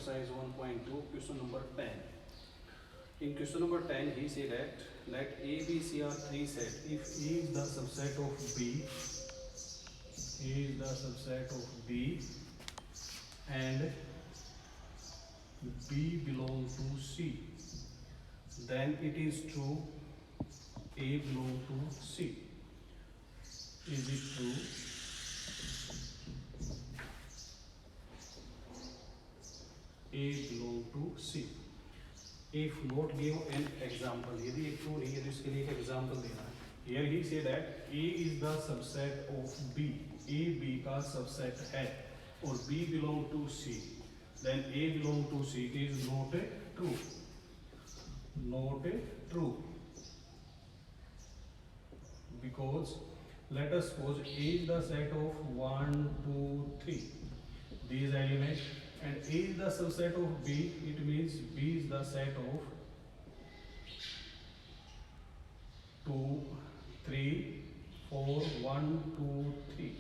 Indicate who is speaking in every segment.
Speaker 1: exercise 1.2, question number 10. In question number 10, he said that let A, B, C are three sets. If A is the subset of B, A is the subset of B, and B belong to C, then it is true A belong to C. Is it true? A belong to C. If not, give an example. यदि एक true नहीं है तो इसके लिए एक example देना है. Here he say that A is the subset of B. A B का subset है और B belong to C. Then A belong to C is not a true. Not a true. Because let us suppose A is the set of 1, 2, 3. These elements. And A is the subset of B, it means B is the set of 2, 3, 4, 1, 2, 3,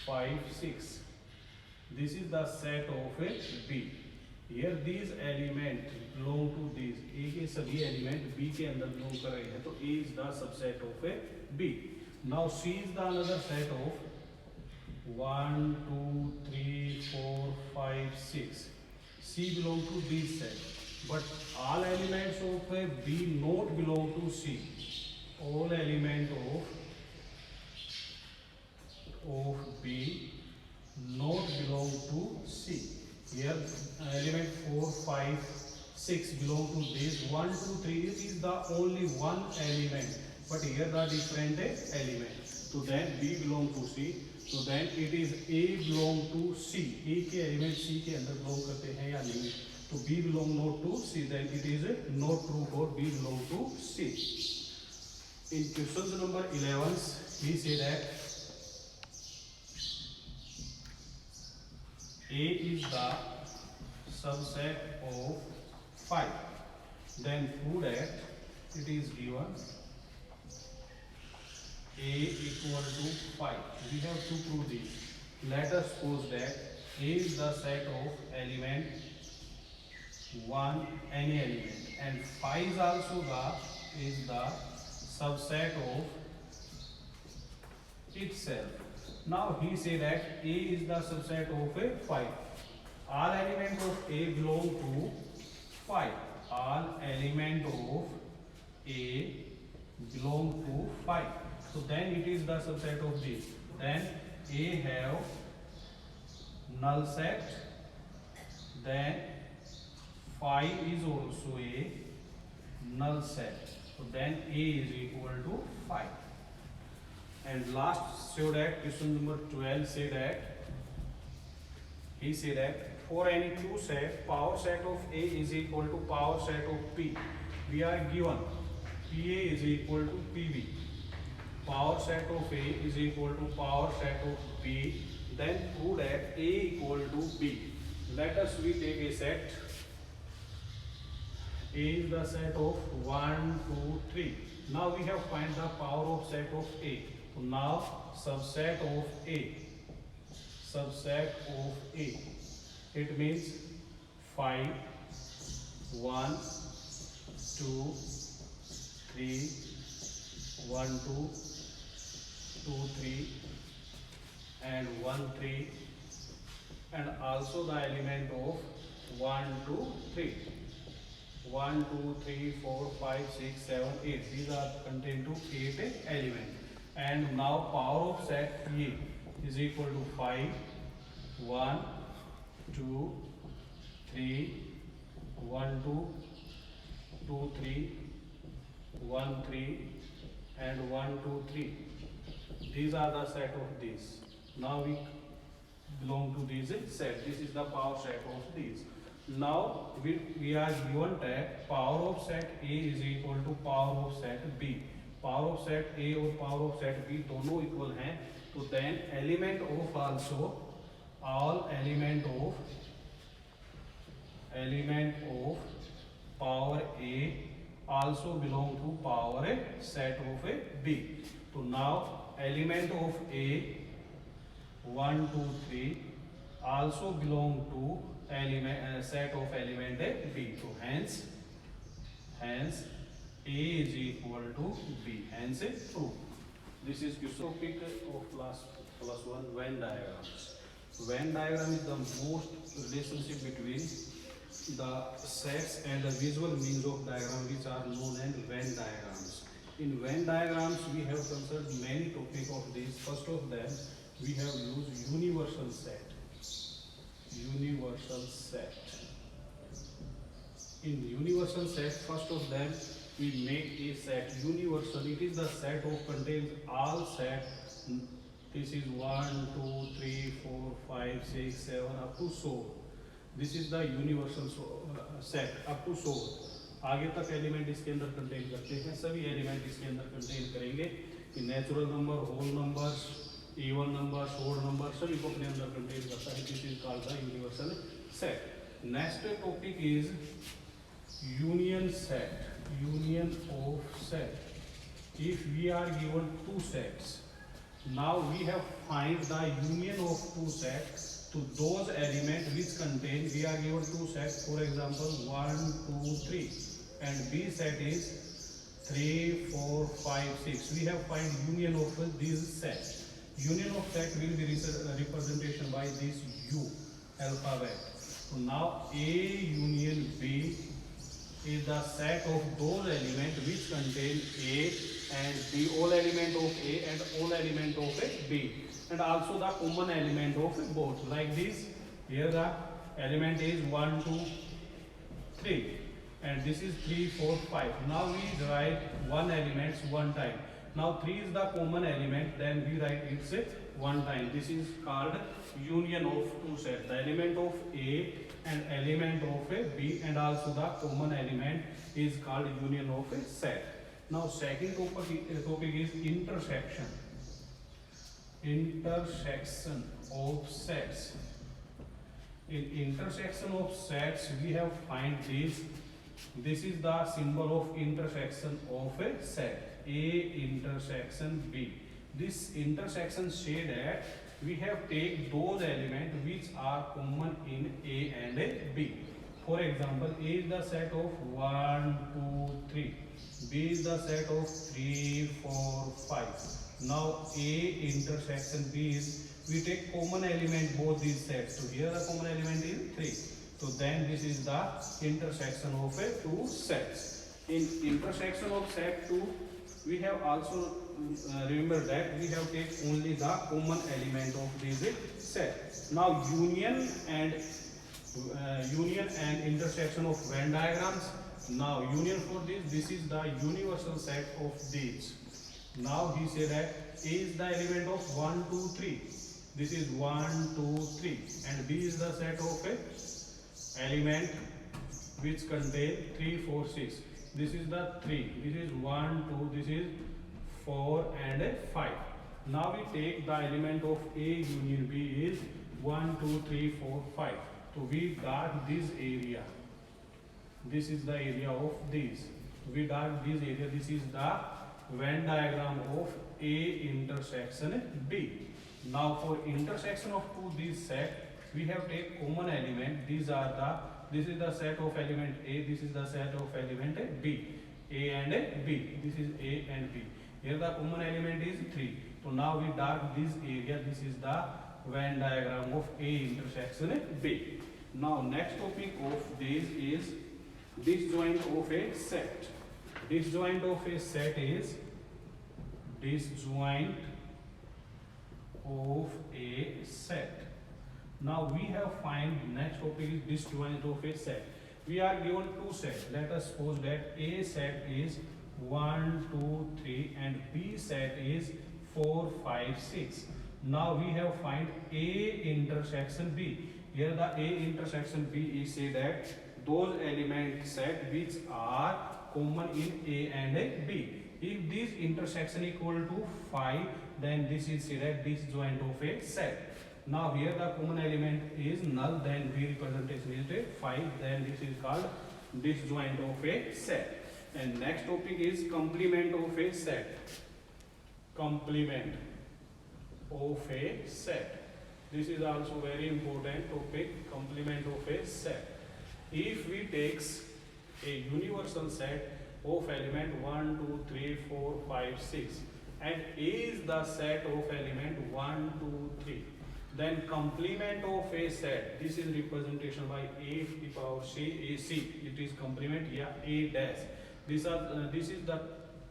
Speaker 1: 5, 6. This is the set of a B. Here these elements belong to these. A के सभी element B के अंदर belong कर रहे हैं तो A is the subset of a B. Now C is the another set of 1, 2, 3, 4, 5, 6. C belong to this set. But all elements of a B not belong to C. All elements of B not belong to C. Here element 4, 5, 6 belong to this. 1, 2, 3 is the only one element. But here the different element. So then B belong to C. So then it is A belong to C. A के element C के अंदर belong करते हैं या नहीं? तो B belong not to C. Then it is not true for B belong to C. In question number 11, he said that A is the subset of 5. Then prove that it is given A equal to 5. We have to prove this. Let us suppose that A is the set of element 1, any element, and 5 is also the subset of itself. Now he say that A is the subset of a 5. All elements of A belong to 5. All elements of A belong to 5. So then it is the subset of this. Then A have null set. Then 5 is also a null set. So then A is equal to 5. And last show that question number 12 say that he say that for any true set, power set of A is equal to power set of P. We are given PA is equal to PB. Power set of A is equal to power set of B. Then prove that A equal to B. Let us we take a set. A is the set of 1, 2, 3. Now we have find the power of set of A. So now subset of A. Subset of A. It means 5, 1, 2, 3, 1, 2, 2, 3, and 1, 3, and also the element of 1, 2, 3. 1, 2, 3, 4, 5, 6, 7, 8. These are contained to 8 elements. And now power of set A is equal to 5, 1, 2, 3, 1, 2, 2, 3, 1, 3, and 1, 2, 3. These are the set of these. Now we belong to this set. This is the power set of these. Now we are given that power of set A is equal to power of set B. Power of set A और power of set B दोनों equal हैं. तो then element of also all element of power A also belong to power A set of a B. So now element of A 1, 2, 3 also belong to set of element B. So hence A is equal to B. Hence true. This is topic of class +1 Venn diagrams. Venn diagram is the most relationship between the sets and the visual means of diagram, which are known as Venn diagrams. In Venn diagrams, we have considered many topics of these. First of them, we have used universal set. Universal set. In universal set, first of them, we make a set universal. It is the set of contains all set. This is 1, 2, 3, 4, 5, 6, 7 up to so. This is the universal set up to so. आगे तक element इसके अंदर contain करते हैं, सभी element इसके अंदर contain करेंगे कि natural number, whole numbers, even numbers, odd number सभी को अपने अंदर कंटेन करता है. This is called the universal set. Next topic is union set. Union of set. If we are given two sets, now we have find the union of two sets to those elements which contain. We are given two sets, for example 1, 2, 3, and B set is 3, 4, 5, 6. We have find union of these sets. Union of set will be representation by this U alphabet. So now A union B is the set of those elements which contain A and B, all element of A and all element of B, and also the common element of both. Like this, here the element is 1, 2, 3, and this is 3, 4, 5. Now we write one element one time. Now 3 is the common element, then we write it one time. This is called union of two sets. The element of A and element of a B and also the common element is called union of a set. Now second topic is intersection. Intersection of sets. In intersection of sets, we have find this. This is the symbol of intersection of a set. A intersection B. This intersection say that we have take those elements which are common in A and B. For example, A is the set of 1, 2, 3. B is the set of 3, 4, 5. Now A intersection B is, we take common element both these sets. So here the common element is 3. So then this is the intersection of a two sets. In intersection of set 2, we have also remember that we have take only the common element of this set. Now union and intersection of Venn diagrams. Now union for this is the universal set of these. Now he say that A is the element of 1, 2, 3. This is 1, 2, 3, and B is the set of a element which contain 3, 4, 6. This is the 3. This is 1, 2. This is 4 and 5. Now we take the element of A union B is 1, 2, 3, 4, 5. So we got this area. This is the area of this. We got this area. This is the Venn diagram of A intersection B. Now for intersection of two these set, we have take common element. These are the, this is the set of element A. This is the set of element B. A and B. This is A and B. Here the common element is 3. So now we dark this area. This is the Venn diagram of A intersection B. Now next topic of this is disjoint of a set. Disjoint of a set is disjoint of a set. Now we have find next topic is disjoint of a set. We are given two sets. Let us suppose that A set is 1, 2, 3 and B set is 4, 5, 6. Now we have find A intersection B. Here the A intersection B is say that those element set which are common in A and B. If this intersection equal to 5, then this is say that disjoint of a set. Now here the common element is null, then B representation is 5, then this is called disjoint of a set. And next topic is complement of a set. Complement of a set. This is also very important topic, complement of a set. If we takes a universal set of element 1, 2, 3, 4, 5, 6 and A is the set of element 1, 2, 3, then complement of a set, this is representation by A to the power C, AC, it is complement, yeah, A dash. This is the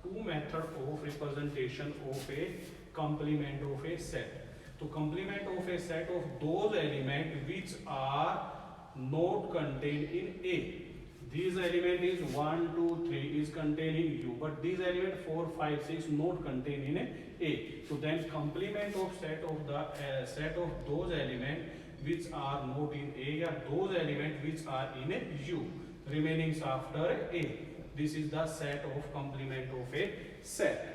Speaker 1: two method of representation of a complement of a set. To complement of a set of those elements which are not contained in A. These element is 1, 2, 3 is contained in U, but these element 4, 5, 6 not contained in A. So then complement of set of the set of those elements which are not in A are those elements which are in U, remaining after A. This is the set of complement of a set.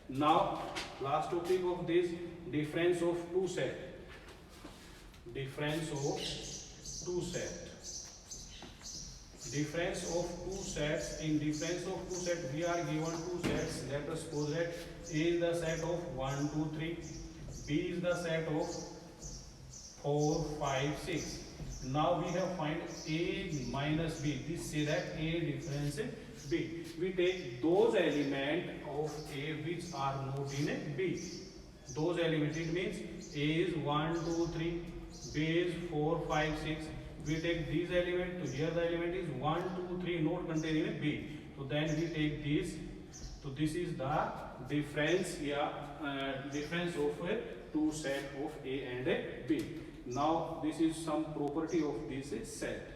Speaker 1: Now last topic of this, difference of two set. Difference of two set. Difference of two sets. In difference of two sets, we are given two sets. Let us suppose that A is the set of 1, 2, 3. B is the set of 4, 5, 6. Now we have find A minus B. This say that A difference B. We take those elements of A which are not in B. Those elements, it means A is 1, 2, 3, B is 4, 5, 6. We take these elements, so here the element is 1, 2, 3 not contained in B. So then we take this. So this is the difference, difference of a two set of A and B. Now this is some property of this set.